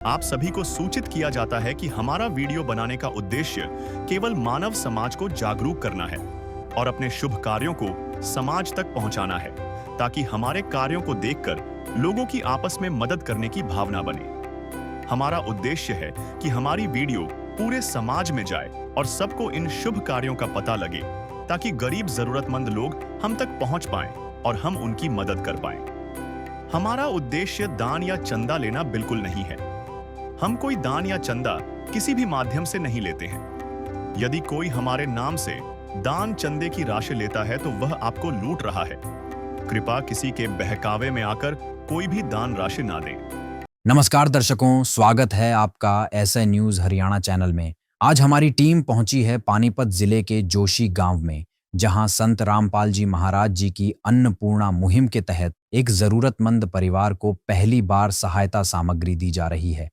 आप सभी को सूचित किया जाता है कि हमारा वीडियो बनाने का उद्देश्य केवल मानव समाज को जागरूक करना है और अपने शुभ कार्यों को समाज तक पहुंचाना है, ताकि हमारे कार्यों को देखकर लोगों की आपस में मदद करने की भावना बने। हमारा उद्देश्य है कि हमारी वीडियो पूरे समाज में जाए और सबको इन शुभ कार्यों का पता लगे, ताकि गरीब जरूरतमंद लोग हम तक पहुंच पाएं और हम उनकी मदद कर पाएं। हमारा उद्देश्य दान या चंदा लेना बिल्कुल नहीं है। हम कोई दान या चंदा किसी भी माध्यम से नहीं लेते हैं। यदि कोई हमारे नाम से दान चंदे की राशि लेता है तो वह आपको लूट रहा है। कृपया किसी के बहकावे में आकर कोई भी दान राशि ना दें। नमस्कार दर्शकों, स्वागत है आपका ऐसा न्यूज हरियाणा चैनल में। आज हमारी टीम पहुंची है पानीपत जिले के जोशी गांव में, जहां संत रामपाल जी महाराज जी की अन्नपूर्णा मुहिम के तहत एक जरूरतमंद परिवार को पहली बार सहायता सामग्री दी जा रही है।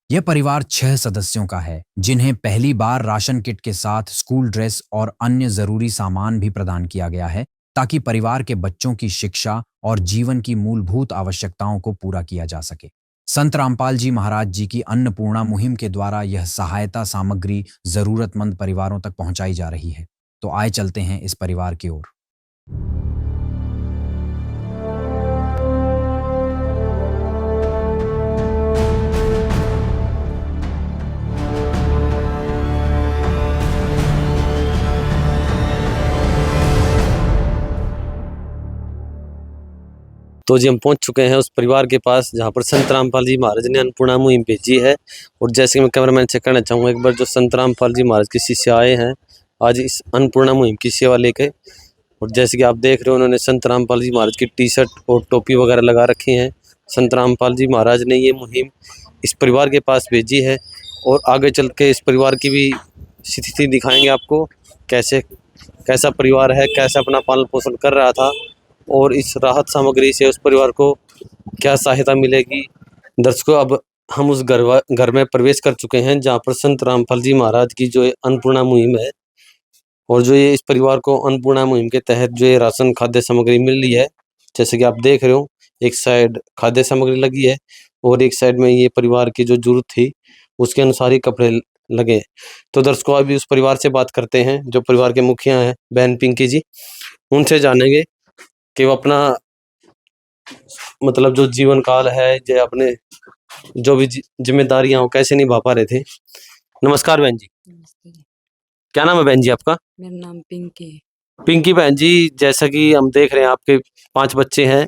यह परिवार 6 सदस्यों का है, जिन्हें पहली बार राशन किट के साथ स्कूल ड्रेस और अन्य जरूरी सामान भी प्रदान किया गया है, ताकि परिवार के बच्चों की शिक्षा और जीवन की मूलभूत आवश्यकताओं को पूरा किया जा सके। संत रामपाल जी महाराज जी की अन्नपूर्णा मुहिम के द्वारा यह सहायता सामग्री जरूरतमंद परिवारों तक पहुंचाई जा रही है। तो आए चलते हैं इस परिवार की ओर। तो जी हम पहुंच चुके हैं उस परिवार के पास जहां पर संत रामपाल जी महाराज ने अन्नपूर्णा मुहिम भेजी है। और जैसे कि मैं कैमरामैन से कहना चाहूँगा, एक बार जो संत रामपाल जी महाराज के शिष्य आए हैं आज इस अन्नपूर्णा मुहिम की सेवा लेके। और जैसे कि आप देख रहे हो, उन्होंने संत रामपाल जी महाराज की टी-शर्ट और टोपी वगैरह लगा रखी हैं। संत रामपाल जी महाराज ने ये मुहिम इस परिवार के पास भेजी है और आगे चल के इस परिवार की भी स्थिति दिखाएंगे आपको, कैसा परिवार है, कैसे अपना पालन पोषण कर रहा था और इस राहत सामग्री से उस परिवार को क्या सहायता मिलेगी। दर्शकों, अब हम उस घर में प्रवेश कर चुके हैं जहां पर संत रामपाल जी महाराज की जो अन्नपूर्णा मुहिम है और जो ये इस परिवार को अन्नपूर्णा मुहिम के तहत जो ये राशन खाद्य सामग्री मिल रही है। जैसे कि आप देख रहे हो, एक साइड खाद्य सामग्री लगी है और एक साइड में ये परिवार की जो जरूरत थी उसके अनुसार ही कपड़े लगे। तो दर्शकों, अभी उस परिवार से बात करते हैं जो परिवार के मुखिया हैं, बहन पिंकी जी। उनसे जानेंगे कि वो अपना मतलब जो जीवन काल है, जो अपने जो भी जिम्मेदारियां वो कैसे निभा पा रहे थे। नमस्कार बहन जी। नमस्ते। क्या नाम है बहन जी आपका? मेरा नाम पिंकी है। पिंकी बहन जी, जैसा कि हम देख रहे हैं आपके 5 बच्चे हैं,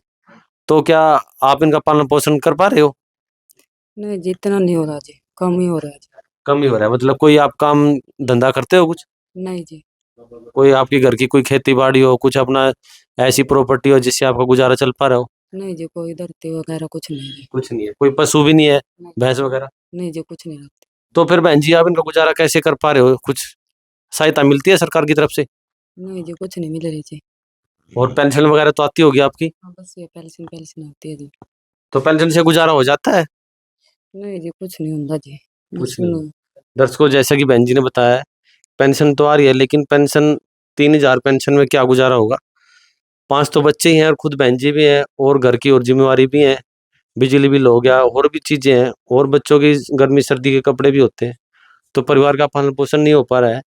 तो क्या आप इनका पालन पोषण कर पा रहे हो? नहीं, जितना नहीं हो रहा जी, कम ही हो रहा है जी। कम ही हो रहा है। मतलब कोई आप काम धंधा करते हो कुछ? नहीं जी। कोई आपके घर की कोई खेती बाड़ी हो, कुछ अपना ऐसी प्रॉपर्टी हो जिससे आपका गुजारा चल पा रहा हो? नहीं जी, कोई धरती वगैरह कुछ नहीं है। कुछ नहीं है। कोई पशु भी नहीं है, भैंस वगैरह? नहीं जी, कुछ नहीं रखते। तो फिर बहन जी, आप इनका गुजारा कैसे कर पा रहे हो? कुछ सहायता मिलती है सरकार की तरफ से? नहीं जी, कुछ नहीं मिल रही जी। और पेंशन वगैरह तो आती होगी आपकी? हाँ, बस ये पेंशन आती है जी। तो पेंशन से गुजारा हो जाता है? नहीं जी, कुछ नहीं होता जी। कुछ नहीं। दर्शकों, जैसा कि बहन जी ने बताया, पेंशन तो आ रही है, लेकिन पेंशन 3000 पेंशन में क्या गुजारा होगा। 5 तो बच्चे ही हैं और खुद बहन जी भी हैं और घर की और जिम्मेवारी भी है, बिजली बिल हो गया और भी चीजें हैं और बच्चों की गर्मी सर्दी के कपड़े भी होते हैं। तो परिवार का पालन पोषण नहीं हो पा रहा है।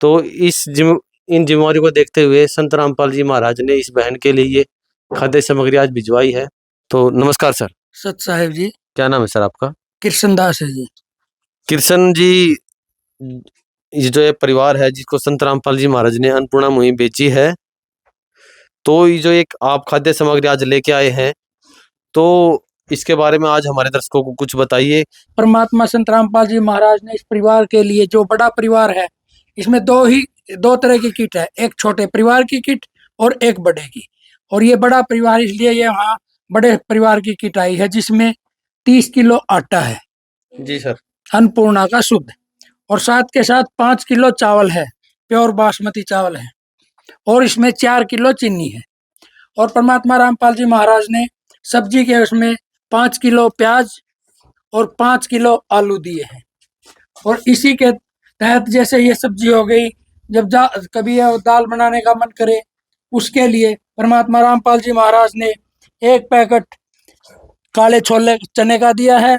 तो इन जिम्मेवारियों को देखते हुए संत रामपाल जी महाराज ने इस बहन के लिए ये खाद्य सामग्री आज भिजवाई है। तो नमस्कार सर। सत साहेब जी। क्या नाम है सर आपका? कृष्ण दास है जी। कृष्ण जी, ये जो ये परिवार है जिसको संत रामपाल जी महाराज ने अन्नपूर्णा मुहिम भेजी है, तो ये जो एक आप खाद्य सामग्री आज लेके आए हैं, तो इसके बारे में आज हमारे दर्शकों को कुछ बताइए। परमात्मा संत रामपाल जी महाराज ने इस परिवार के लिए, जो बड़ा परिवार है, इसमें दो तरह की किट है, एक छोटे परिवार की किट और एक बड़े की। और ये बड़ा परिवार इसलिए ये वहाँ बड़े परिवार की किट आई है, जिसमें 30 किलो आटा है जी सर, अन्नपूर्णा का शुद्ध, और साथ के साथ 5 किलो चावल है, प्योर बासमती चावल है, और इसमें 4 किलो चीनी है। और परमात्मा रामपाल जी महाराज ने सब्जी के उसमें 5 किलो प्याज और 5 किलो आलू दिए हैं। और इसी के तहत जैसे ये सब्जी हो गई, जब कभी दाल बनाने का मन करे, उसके लिए परमात्मा रामपाल जी महाराज ने 1 पैकेट काले छोले चने का दिया है,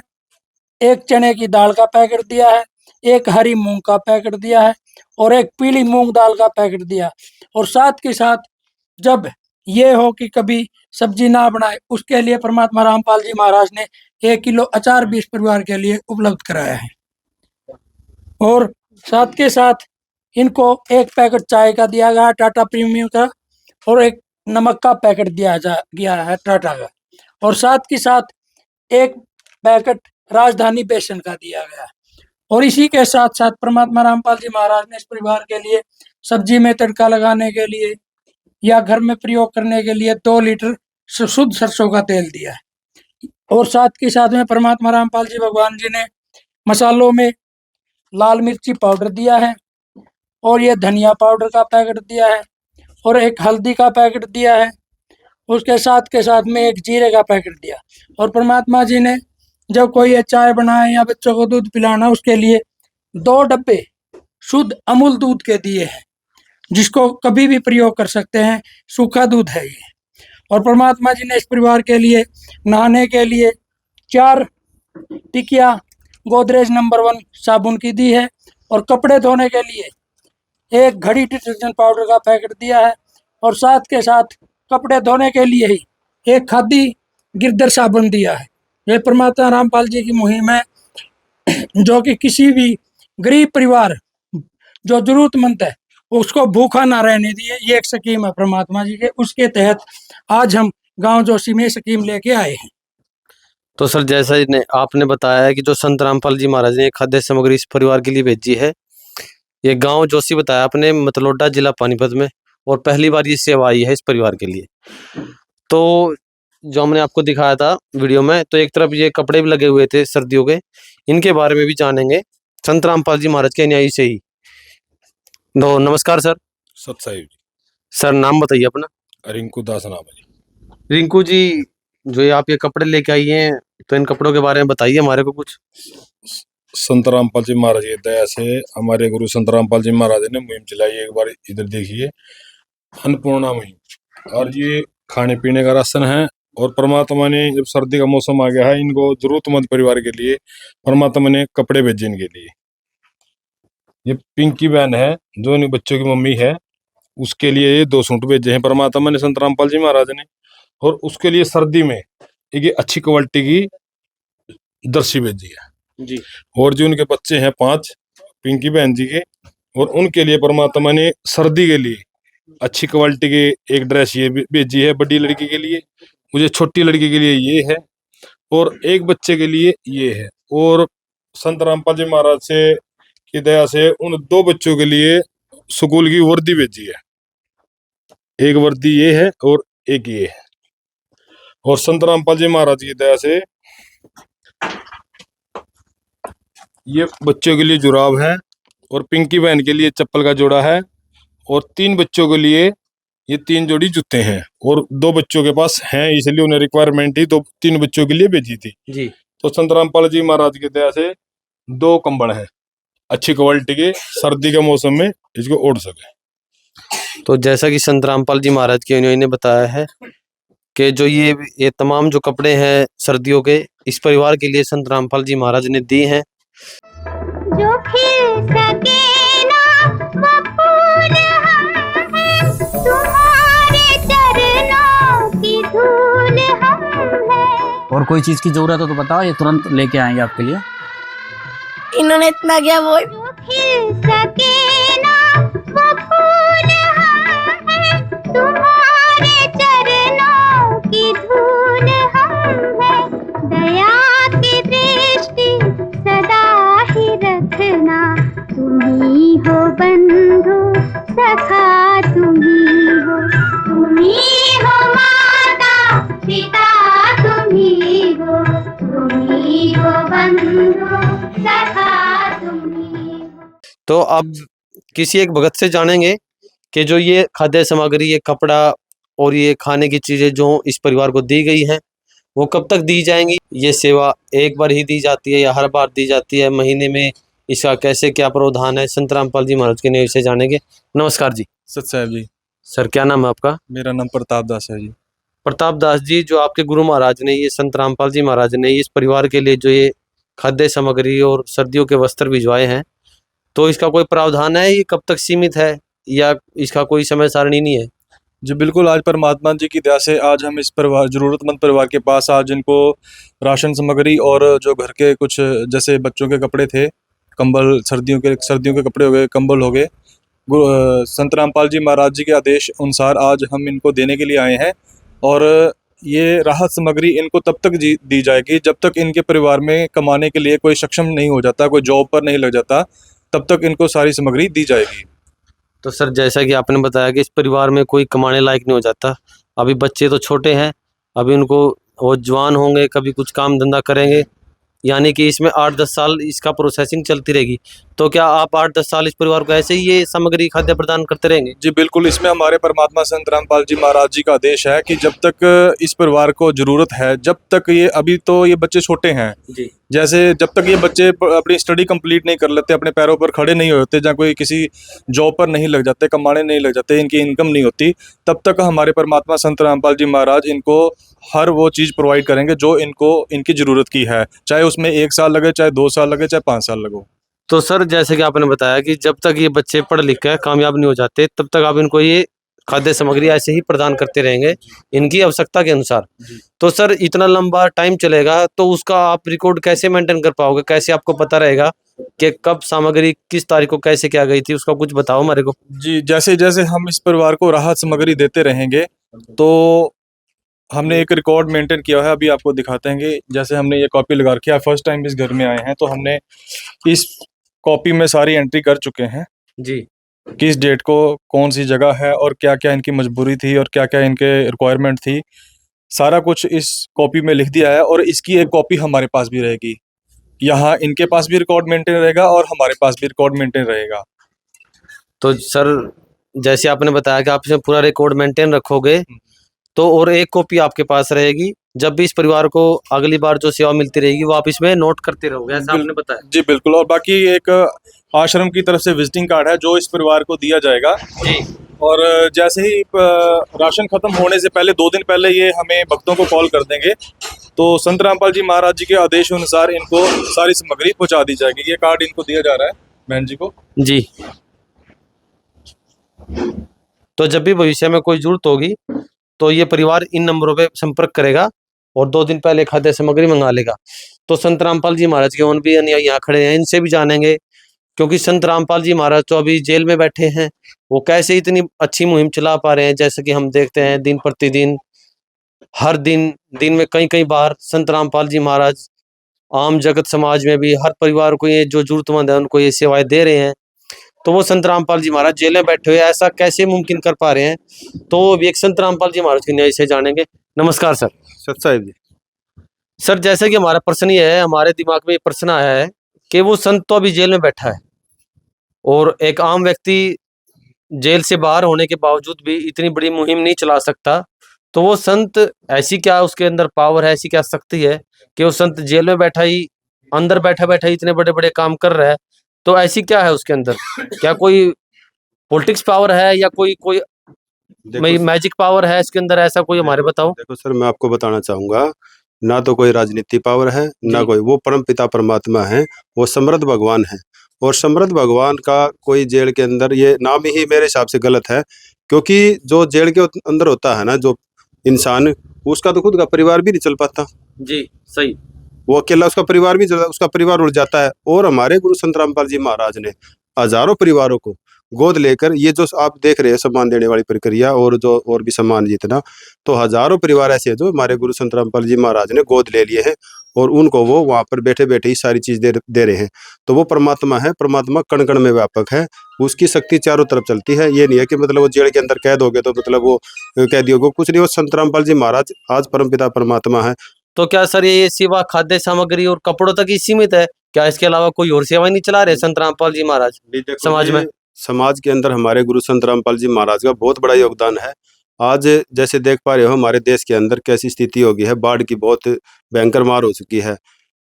एक चने की दाल का पैकेट दिया है, एक हरी मूंग का पैकेट दिया है और एक पीली मूंग दाल का पैकेट दिया। और साथ के साथ जब ये हो कि कभी सब्जी ना बनाए, उसके लिए परमात्मा रामपाल जी महाराज ने 1 किलो अचार भी इस परिवार के लिए उपलब्ध कराया है। और साथ के साथ इनको एक पैकेट चाय का दिया गया टाटा प्रीमियम का और एक नमक का पैकेट दिया गया है टाटा का। और साथ के साथ एक पैकेट राजधानी बेसन का दिया गया। और इसी के साथ साथ परमात्मा रामपाल जी महाराज ने इस परिवार के लिए सब्जी में तड़का लगाने के लिए या घर में प्रयोग करने के लिए 2 लीटर शुद्ध सरसों का तेल दिया है। और साथ के साथ में परमात्मा रामपाल जी भगवान जी ने मसालों में लाल मिर्ची पाउडर दिया है और ये धनिया पाउडर का पैकेट दिया है और एक हल्दी का पैकेट दिया है। उसके साथ के साथ में एक जीरे का पैकेट दिया। और परमात्मा जी ने जब कोई ये चाय बनाए या बच्चों को दूध पिलाना, उसके लिए 2 डब्बे शुद्ध अमूल दूध के दिए हैं, जिसको कभी भी प्रयोग कर सकते हैं। सूखा दूध है ये। और परमात्मा जी ने इस परिवार के लिए नहाने के लिए 4 टिकिया गोदरेज नंबर 1 साबुन की दी है और कपड़े धोने के लिए एक घड़ी डिटर्जेंट पाउडर का पैकेट दिया है। और साथ के साथ कपड़े धोने के लिए ही एक खादी गिरदर साबुन दिया है। ये परमात्मा रामपाल जी की मुहिम है, जो कि किसी भी गरीब परिवार जो जरूरतमंद है उसको भूखा ना रहने दिए। ये एक स्कीम है परमात्मा जी के, उसके तहत आज हम गांव जोशी में स्कीम लेके आए हैं। तो सर, जैसा आपने बताया है कि जो संत रामपाल जी महाराज ने खाद्य सामग्री इस परिवार के लिए भेजी है, ये गांव जोशी बताया आपने, मतलोडा जिला पानीपत में, और पहली बार ये सेवा आई है इस परिवार के लिए। तो जो हमने आपको दिखाया था वीडियो में, तो एक तरफ ये कपड़े भी लगे हुए थे सर्दियों के, इनके बारे में भी जानेंगे संत रामपाल जी महाराज के न्याय से ही। तो नमस्कार सर। सतसाहिब जी। सर, नाम बताइए अपना। रिंकू दास नाम है जी। रिंकू जी, जो ये आप ये कपड़े लेके आई हैं, तो इन कपड़ों के बारे में बताइए हमारे को कुछ। संत रामपाल जी महाराज की दया से हमारे गुरु संत रामपाल जी महाराज ने मुहिम चलाई। एक बार इधर देखिए, अन्नपूर्णा मुहिम। और ये खाने पीने का राशन है। और परमात्मा ने जब सर्दी का मौसम आ गया है, इनको जरूरतमंद परिवार के लिए परमात्मा ने कपड़े भेजे इनके लिए। ये पिंकी बहन है जो इन बच्चों की मम्मी है, उसके लिए ये 2 सूट भेजे हैं परमात्मा ने, संत रामपाल जी महाराज ने। और उसके लिए सर्दी में एक अच्छी क्वालिटी की दर्शी भेजी है जी। और जो उनके बच्चे हैं 5 पिंकी बहन जी के, और उनके लिए परमात्मा ने सर्दी के लिए अच्छी क्वालिटी की एक ड्रेस ये भेजी है बड़ी लड़की के लिए। मुझे छोटी लड़की के लिए ये है और एक बच्चे के लिए ये है। और संत रामपाल जी महाराज से की दया से उन 2 बच्चों के लिए स्कूल की वर्दी भेजी है। एक वर्दी ये है और एक ये है। और संत रामपाल जी महाराज की दया से ये बच्चों के लिए जुराब है और पिंकी बहन के लिए चप्पल का जोड़ा है। और 3 बच्चों के लिए ये 3 जोड़ी जूते हैं। और 2 बच्चों के पास हैं, इसलिए उन्हें रिक्वायरमेंट ही 3 बच्चों के लिए भेजी थी जी। तो संत रामपाल जी महाराज की दया से 2 कंबल है अच्छी क्वालिटी के, सर्दी के मौसम में इसको ओढ़ सके। तो जैसा कि संत रामपाल जी महाराज के उन्होंने बताया है कि जो ये तमाम जो कपड़े हैं सर्दियों के, इस परिवार के लिए संत रामपाल जी महाराज ने दिए हैं। जो खिल सके ना वो फूल हम हैं, तुम्हारे चरणों की धूल हम हैं। और कोई चीज की जरूरत हो तो बताओ, ये तुरंत लेके आएंगे आपके लिए। इन्होंने इतना क्या बोल। जो खिल सके ना वो फूल हम हैं, तुम्हारे चरणों की धूल हम हैं। दया की दृष्टि सदा ही रखना, तुम्ही हो बंधु सखा, तुम्ही हो माता पिता, तुम्ही हो बंधु सखा, तुम्ही हो। तो अब किसी एक भगत से जानेंगे कि जो ये खाद्य सामग्री, ये कपड़ा और ये खाने की चीजें जो इस परिवार को दी गई हैं, वो कब तक दी जाएंगी। ये सेवा एक बार ही दी जाती है या हर बार दी जाती है, महीने में इसका कैसे क्या प्रावधान है, संत रामपाल जी महाराज के न्याय से जानेंगे। नमस्कार जी। सतसाहिब जी। सर, क्या नाम है आपका। मेरा नाम प्रताप दास है जी। प्रताप दास जी, जो आपके गुरु महाराज ने, ये संत रामपाल जी महाराज ने इस परिवार के लिए जो ये खाद्य सामग्री और सर्दियों के वस्त्र भिजवाए हैं। तो इसका कोई प्रावधान है, ये कब तक सीमित है या इसका कोई समय सारणी नहीं है? जी बिल्कुल, आज परमात्मा जी की दया से आज हम इस परिवार ज़रूरतमंद परिवार के पास आज इनको राशन सामग्री और जो घर के कुछ जैसे बच्चों के कपड़े थे, कंबल, सर्दियों के कपड़े हो गए, कंबल हो गए, संत रामपाल जी महाराज जी के आदेश अनुसार आज हम इनको देने के लिए आए हैं। और ये राहत सामग्री इनको तब तक दी जाएगी जब तक इनके परिवार में कमाने के लिए कोई सक्षम नहीं हो जाता, कोई जॉब पर नहीं लग जाता, तब तक इनको सारी सामग्री दी जाएगी। तो सर, जैसा कि आपने बताया कि इस परिवार में कोई कमाने लायक नहीं हो जाता, अभी बच्चे तो छोटे हैं, अभी उनको वो जवान होंगे, कभी कुछ काम धंधा करेंगे, यानी कि इसमें 8-10 साल इसका प्रोसेसिंग चलती रहेगी। तो क्या आप 8-10 साल इस परिवार को ऐसे ही ये सामग्री खाद्य प्रदान करते रहेंगे? जी बिल्कुल, इसमें हमारे परमात्मा संत रामपाल जी महाराज जी का आदेश है कि जब तक इस परिवार को ज़रूरत है, जब तक ये, अभी तो ये बच्चे छोटे हैं जी, जैसे जब तक ये बच्चे अपनी स्टडी कंप्लीट नहीं कर लेते, अपने पैरों पर खड़े नहीं होते, या कोई किसी जॉब पर नहीं लग जाते, कमाने नहीं लग जाते, इनकी इनकम नहीं होती, तब तक हमारे परमात्मा संत रामपाल जी महाराज इनको हर वो चीज़ प्रोवाइड करेंगे जो इनको इनकी ज़रूरत की है, चाहे उसमें 1 साल लगे, चाहे 2 साल लगे, चाहे 5 साल लगो। तो सर, जैसे कि आपने बताया कि जब तक ये बच्चे पढ़ लिख कर कामयाब नहीं हो जाते, तब तक आप इनको ये खाद्य सामग्री ऐसे ही प्रदान करते रहेंगे इनकी आवश्यकता के अनुसार। तो सर, इतना लंबा टाइम चलेगा तो उसका आप रिकॉर्ड कैसे मेंटेन कर पाओगे? कैसे आपको पता रहेगा कि कब सामग्री किस तारीख को कैसे क्या गई थी? उसका कुछ बताओ हमारे को। जी, जैसे जैसे हम इस परिवार को राहत सामग्री देते रहेंगे तो हमने एक रिकॉर्ड मेंटेन किया है, अभी आपको दिखाते हैं कि जैसे हमने ये कॉपी लगा रखी है, फर्स्ट टाइम इस घर में आए हैं तो हमने इस कॉपी में सारी एंट्री कर चुके हैं जी, किस डेट को कौन सी जगह है और क्या क्या इनकी मजबूरी थी और क्या क्या इनके रिक्वायरमेंट थी, सारा कुछ इस कॉपी में लिख दिया है। और इसकी एक कॉपी हमारे पास भी रहेगी, यहाँ इनके पास भी रिकॉर्ड मेंटेन रहेगा और हमारे पास भी रिकॉर्ड मेंटेन रहेगा। तो सर, जैसे आपने बताया कि आप इसमें पूरा रिकॉर्ड मेंटेन रखोगे, तो और एक कॉपी आपके पास रहेगी, जब भी इस परिवार को अगली बार जो सेवा मिलती रहेगी वो आप इसमें नोट करते रहोगे, ऐसा आपने बताया? जी बिल्कुल, और बाकी एक आश्रम की तरफ से विजिटिंग कार्ड है जो इस परिवार को दिया जाएगा। जी, और जैसे ही राशन खत्म होने से पहले 2 दिन पहले ये हमें भक्तों को कॉल कर देंगे, तो संत रामपाल जी महाराज जी के आदेश अनुसार इनको सारी सामग्री पहुंचा दी जाएगी। ये कार्ड इनको दिया जा रहा है बहन जी को। जी। तो जब भी भविष्य में कोई जरूरत होगी तो ये परिवार इन नंबरों पे संपर्क करेगा और 2 दिन पहले खाद्य सामग्री मंगा लेगा। तो संत रामपाल जी महाराज के और भी अनुयायी यहाँ खड़े हैं, इनसे भी जानेंगे, क्योंकि संत रामपाल जी महाराज तो अभी जेल में बैठे हैं, वो कैसे इतनी अच्छी मुहिम चला पा रहे हैं। जैसे कि हम देखते हैं दिन प्रतिदिन, हर दिन दिन में कई बार संत रामपाल जी महाराज आम जगत समाज में भी हर परिवार को ये जो जरूरतमंद है उनको ये सेवाएं दे रहे हैं। तो वो संत रामपाल जी महाराज जेल में बैठे हुए ऐसा कैसे मुमकिन कर पा रहे हैं, तो वो भी एक संत रामपाल जी महाराज के न्याय से जानेंगे। नमस्कार सर। सत साहिब जी। सर, जैसे कि हमारा प्रश्न ये है, हमारे दिमाग में ये प्रश्न आया है कि वो संत तो अभी जेल में बैठा है और एक आम व्यक्ति जेल से बाहर होने के बावजूद भी इतनी बड़ी मुहिम नहीं चला सकता, तो वो संत ऐसी क्या उसके अंदर पावर है, ऐसी क्या शक्ति है कि वो संत जेल में बैठा ही, अंदर बैठा बैठा ही इतने बड़े बड़े काम कर रहा है? तो ऐसी क्या है उसके अंदर? क्या कोई पॉलिटिक्स पावर है या कोई मैजिक पावर है इसके अंदर, ऐसा कोई हमारे बताओ। देखो सर, मैं आपको बताना चाहूंगा, ना तो कोई राजनीति पावर है, ना जी। कोई, वो परम पिता परमात्मा है, वो समृद्ध भगवान है। और समृद्ध भगवान का कोई जेल के अंदर, ये नाम ही मेरे हिसाब से गलत है, क्योंकि जो जेल के अंदर होता है ना जो इंसान, उसका तो खुद का परिवार भी नहीं चल पाता। जी, सही। वो अकेला, उसका परिवार भी उसका परिवार उड़ जाता है। और हमारे गुरु संत रामपाल जी महाराज ने हजारों परिवारों को गोद लेकर, ये जो आप देख रहे हैं सम्मान देने वाली प्रक्रिया, और जो और भी सम्मान जितना, तो हजारों परिवार ऐसे हैं जो हमारे गुरु संत रामपाल जी महाराज ने गोद ले लिए हैं और उनको वो वहाँ पर बैठे बैठे ही सारी चीज दे रहे हैं। तो वो परमात्मा है, परमात्मा कण कण में व्यापक है, उसकी शक्ति चारों तरफ चलती है। ये नहीं है कि मतलब वो जेल के अंदर कैद हो गए तो मतलब वो कैदी हो गए, कुछ नहीं। वो संत रामपाल जी महाराज आज परमपिता परमात्मा है। तो क्या सर ये सेवा खाद्य सामग्री और कपड़ों तक ही सीमित है? क्या इसके अलावा कोई और सेवा नहीं चला रहे संत रामपाल जी महाराज समाज में? समाज के अंदर हमारे गुरु संत रामपाल जी महाराज का बहुत बड़ा योगदान है। आज जैसे देख पा रहे हो हमारे देश के अंदर कैसी स्थिति हो गई है, बाढ़ की बहुत भयंकर मार हो चुकी है।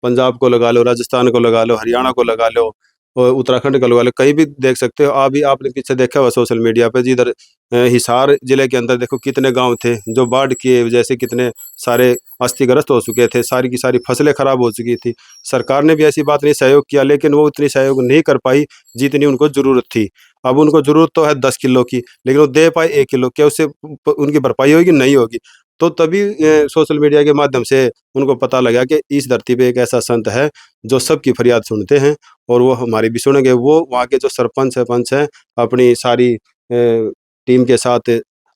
पंजाब को लगा लो, राजस्थान को लगा लो, हरियाणा को लगा लो, और उत्तराखंड गढ़वाल कहीं भी देख सकते हो। अभी आपने पीछे देखा हुआ सोशल मीडिया पे, जिधर हिसार जिले के अंदर देखो कितने गांव थे जो बाढ़ की वजह से कितने सारे अस्तव्यस्त हो चुके थे, सारी की सारी फसलें खराब हो चुकी थी। सरकार ने भी ऐसी बात नहीं सहयोग किया, लेकिन वो उतनी सहयोग नहीं कर पाई जितनी उनको जरूरत थी। अब उनको जरूरत तो है 10 किलो की, लेकिन वो दे पाए 1 किलो, क्या उससे उनकी भरपाई होगी? नहीं होगी। तो तभी सोशल मीडिया के माध्यम से उनको पता लगा कि इस धरती पे एक ऐसा संत है जो सबकी फरियाद सुनते हैं, और वो हमारी भी सुनेंगे। वो वहाँ के जो सरपंच हैं अपनी सारी टीम के साथ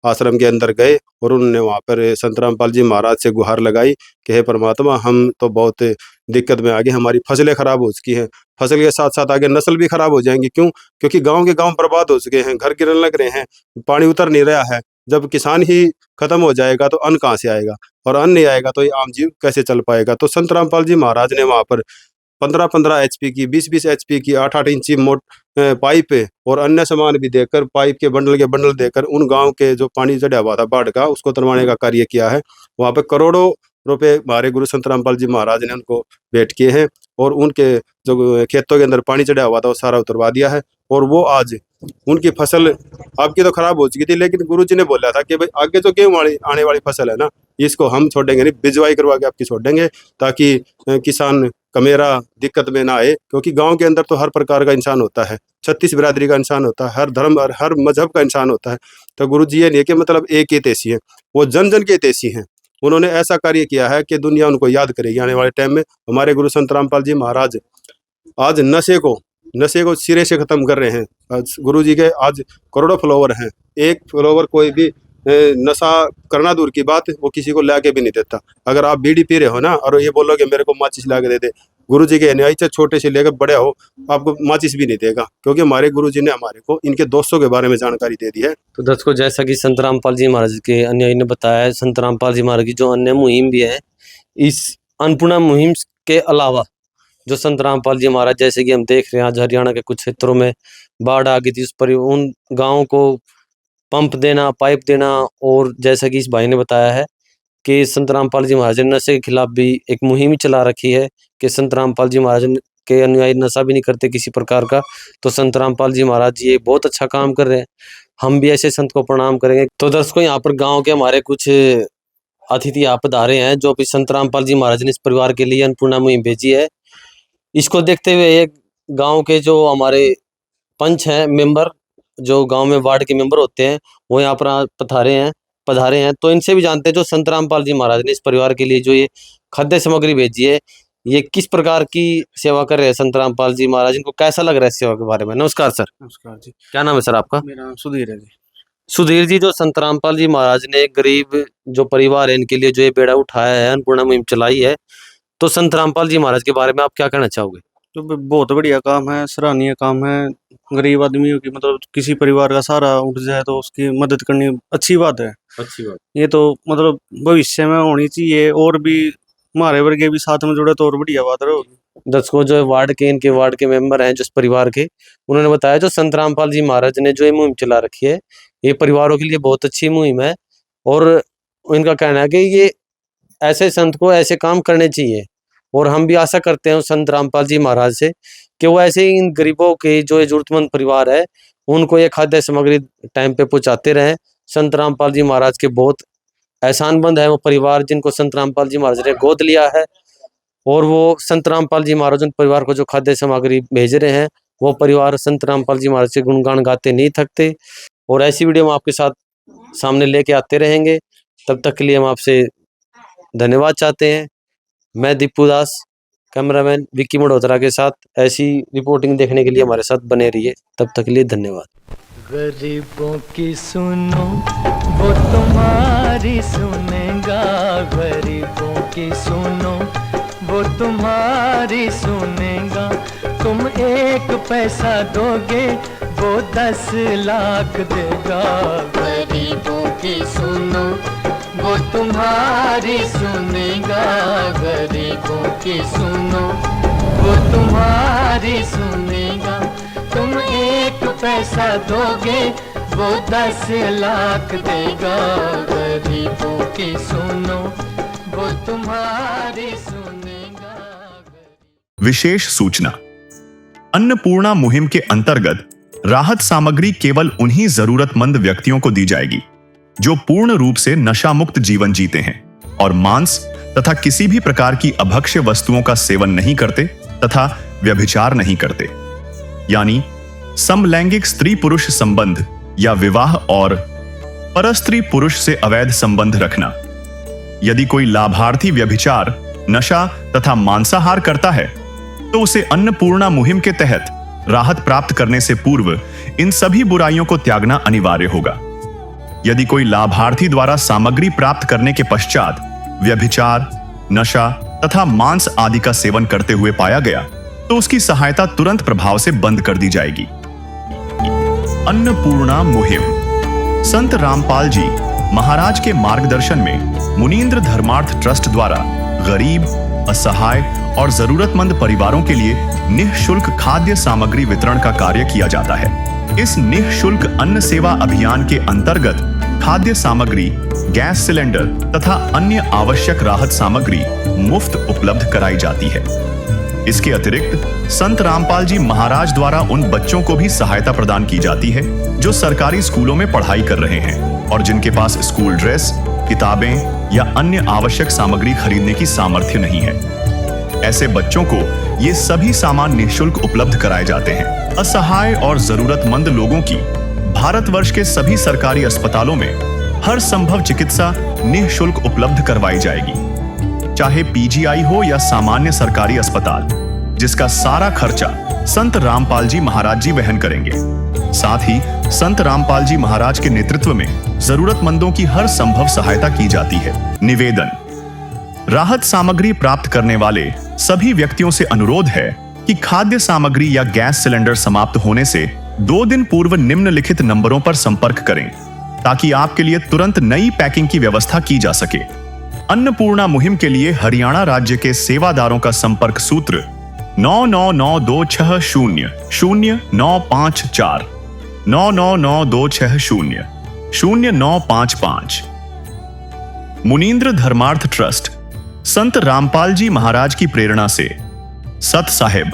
आश्रम के अंदर गए और उन्होंने वहाँ पर संत रामपाल जी महाराज से गुहार लगाई कि हे परमात्मा, हम तो बहुत दिक्कत में आ गए, हमारी फसलें खराब हो चुकी हैं, फसल के साथ साथ आगे नस्ल भी खराब हो जाएंगी। क्यों? क्योंकि गांव के गांव बर्बाद हो चुके हैं, घर गिरने लग रहे हैं, पानी उतर नहीं रहा है। जब किसान ही खत्म हो जाएगा तो अन्न कहाँ से आएगा, और अन्न नहीं आएगा तो ये आम जीव कैसे चल पाएगा? तो संत रामपाल जी महाराज ने वहाँ पर 15-15 HP की, 20-20 HP की, 8-8 इंची मोट पाइप और अन्य सामान भी देकर, पाइप के बंडल देकर उन गांव के जो पानी चढ़ा हुआ था बाढ़ का, उसको उतरवाने का कार्य किया है। वहाँ पे करोड़ों रुपए हमारे गुरु संत रामपाल जी महाराज ने उनको भेंट किए हैं, और उनके जो खेतों के अंदर पानी चढ़ा हुआ था वो सारा उतरवा दिया है। और वो आज उनकी फसल आपकी तो खराब हो चुकी थी, लेकिन गुरु जी ने बोला था कि भाई आगे जो गेहूं आने वाली फसल है ना, इसको हम छोड़ेंगे नहीं, बिजवाई करवा के आपकी छोड़ेंगे, ताकि किसान कमेरा दिक्कत में ना आए। क्योंकि गांव के अंदर तो हर प्रकार का इंसान होता है, 36 बिरादरी का इंसान होता है, हर धर्म और हर मजहब का इंसान होता है। तो गुरु जी ये नहीं कि मतलब एक ही तेसी है, वो जन जन के तेसी हैं। उन्होंने ऐसा कार्य किया है कि दुनिया उनको याद करेगी आने वाले टाइम में। हमारे गुरु संत रामपाल जी महाराज आज नशे को सिरे से खत्म कर रहे हैं। गुरु जी के आज करोड़ों फॉलोवर हैं, एक फॉलोवर कोई भी नशा करना दूर की बात, वो किसी को लाके भी नहीं देता। अगर आप बीड़ी पी रहे हो ना और ये बोलोगे मेरे को माचिस ला के दे दे, गुरु जी के अनुयायी चाहे छोटे से लेकर बड़े हो, आपको माचिस भी नहीं देगा, क्योंकि हमारे गुरु जी ने हमारे को इनके दोस्तों के बारे में जानकारी दे दी है। तो दर्शकों, जैसा कि संत रामपाल जी महाराज के अनुयायी ने बताया है, संत रामपाल जी महाराज की जो अन्य मुहिम भी है, इस अन्नपूर्णा मुहिम के अलावा जो संत रामपाल जी महाराज, जैसे कि हम देख रहे हैं आज हरियाणा के कुछ क्षेत्रों में बाढ़ आ गई थी, उस पर उन गाँव को पंप देना, पाइप देना, और जैसा कि इस भाई ने बताया है कि संत रामपाल जी महाराज ने नशे के खिलाफ भी एक मुहिम चला रखी है कि संत रामपाल जी महाराज के अनुयायी नशा भी नहीं करते किसी प्रकार का। तो संत रामपाल जी महाराज ये बहुत अच्छा काम कर रहे हैं, हम भी ऐसे संत को प्रणाम करेंगे। तो दर्शकों, यहाँ पर गाँव के हमारे कुछ अतिथि यहाँ पधारे हैं, जो भी संत रामपाल जी महाराज ने इस परिवार के लिए अन्नपूर्णा मुहिम भेजी है। इसको देखते हुए एक गाँव के जो हमारे पंच हैं, मेंबर, जो गांव में वार्ड के मेंबर होते हैं, वो यहाँ पर पधारे हैं। तो इनसे भी जानते हैं जो संत रामपाल जी महाराज ने इस परिवार के लिए जो ये खाद्य सामग्री भेजी है, ये किस प्रकार की सेवा कर रहे हैं संत रामपाल जी महाराज, इनको कैसा लग रहा है सेवा के बारे में। नमस्कार सर। नमस्कार जी। क्या नाम है सर आपका? मेरा नाम सुधीर है जी। सुधीर जी, जो संत रामपाल जी महाराज ने गरीब जो परिवार है इनके लिए जो ये बेड़ा उठाया है, अन्नपूर्णा मुहिम चलाई है, तो संत रामपाल जी महाराज के बारे में आप क्या कहना चाहोगे? तो बहुत बढ़िया काम है, सराहनीय काम है। गरीब आदमियों की मतलब किसी परिवार का सहारा उठ जाए तो उसकी मदद करनी अच्छी बात है। अच्छी बात। ये तो मतलब भविष्य में होनी चाहिए, और भी हमारे वर्ग भी साथ में जुड़े तो और बढ़िया बात रहोगी। दर्शकों, जो इनके वार्ड के मेंबर हैं जिस परिवार के, उन्होंने बताया जो संत रामपाल जी महाराज ने जो ये मुहिम चला रखी है, ये परिवारों के लिए बहुत अच्छी मुहिम है, और इनका कहना है कि ये ऐसे संत को ऐसे काम करने चाहिए, और हम भी आशा करते हैं संत रामपाल जी महाराज से कि वो ऐसे ही इन गरीबों के जो जरूरतमंद परिवार है उनको ये खाद्य सामग्री टाइम पे पहुंचाते रहें। संत रामपाल जी महाराज के बहुत एहसानमंद है वो परिवार जिनको संत रामपाल जी महाराज ने गोद लिया है, और वो संत रामपाल जी महाराज उन परिवार को जो खाद्य सामग्री भेज रहे हैं, वो परिवार संत रामपाल जी महाराज के गुणगान गाते नहीं थकते, और ऐसी वीडियो हम आपके साथ सामने लेके आते रहेंगे। तब तक के लिए हम आपसे धन्यवाद चाहते हैं। मैं दीपू दास, कैमरामैन विक्की मल्होत्रा के साथ ऐसी रिपोर्टिंग देखने के लिए हमारे साथ बने रहिए। तब तक के लिए धन्यवाद। गरीबों की सुनो वो तुम्हारी सुनेगा, गरीबों की सुनो वो तुम्हारी सुनेगा। तुम 1 पैसा दोगे वो 10 लाख देगा। गरीबों की सुनो वो तुम्हारी सुनेगा, गरीबों की सुनो वो तुम्हारी सुनेगा। तुम 1 पैसा दोगे वो 10 लाख देगा। गरीबों की सुनो वो तुम्हारी सुनेगा। विशेष सूचना, अन्नपूर्णा मुहिम के अंतर्गत राहत सामग्री केवल उन्हीं जरूरतमंद व्यक्तियों को दी जाएगी जो पूर्ण रूप से नशा मुक्त जीवन जीते हैं और मांस तथा किसी भी प्रकार की अभक्ष्य वस्तुओं का सेवन नहीं करते तथा व्यभिचार नहीं करते, यानी समलैंगिक स्त्री पुरुष संबंध या विवाह और परस्त्री पुरुष से अवैध संबंध रखना। यदि कोई लाभार्थी व्यभिचार, नशा तथा मांसाहार करता है तो उसे अन्नपूर्णा मुहिम के तहत राहत प्राप्त करने से पूर्व इन सभी बुराइयों को त्यागना अनिवार्य होगा। यदि कोई लाभार्थी द्वारा सामग्री प्राप्त करने के पश्चात व्यभिचार, नशा तथा मांस आदि का सेवन करते हुए पाया गया तो उसकी सहायता तुरंत प्रभाव से बंद कर दी जाएगी। अन्नपूर्णा मुहिम। संत रामपाल जी महाराज के मार्गदर्शन में मुनींद्र धर्मार्थ ट्रस्ट द्वारा गरीब, असहाय और जरूरतमंद परिवारों के लिए निःशुल्क खाद्य सामग्री वितरण का कार्य किया जाता है। इस निःशुल्क अन्न सेवा अभियान के अंतर्गत खाद्य सामग्री, गैस सिलेंडर तथा अन्य आवश्यक राहत सामग्री मुफ्त उपलब्ध कराई जाती है। इसके अतिरिक्त संत रामपाल जी महाराज द्वारा उन बच्चों को भी सहायता प्रदान की जाती है जो सरकारी स्कूलों में पढ़ाई कर रहे हैं और जिनके पास स्कूल ड्रेस, किताबें या अन्य आवश्यक सामग्री खरीदने की सामर्थ्य नहीं है। ऐसे बच्चों को ये सभी सामान निःशुल्क उपलब्ध कराए जाते हैं। असहाय और जरूरतमंद लोगों की भारतवर्ष के सभी सरकारी अस्पतालों में हर संभव चिकित्सा निःशुल्क उपलब्ध करवाई जाएगी, चाहे पीजीआई हो या सामान्य सरकारी अस्पताल, जिसका सारा खर्चा संत रामपाल जी महाराज जी वहन करेंगे। साथ ही संत रामपाल जी महाराज के नेतृत्व में जरूरतमंदों की हर संभव सहायता की जाती है। निवेदन। राहत सामग्री प्राप्त करने वाले सभी व्यक्तियों से अनुरोध है कि खाद्य सामग्री या गैस सिलेंडर समाप्त होने से 2 दिन पूर्व निम्नलिखित नंबरों पर संपर्क करें ताकि आपके लिए तुरंत नई पैकिंग की व्यवस्था की जा सके। अन्नपूर्णा मुहिम के लिए हरियाणा राज्य के सेवादारों का संपर्क सूत्र 9992600954 9992600955। मुनींद्र धर्मार्थ ट्रस्ट संत रामपाल जी महाराज की प्रेरणा से सत साहिब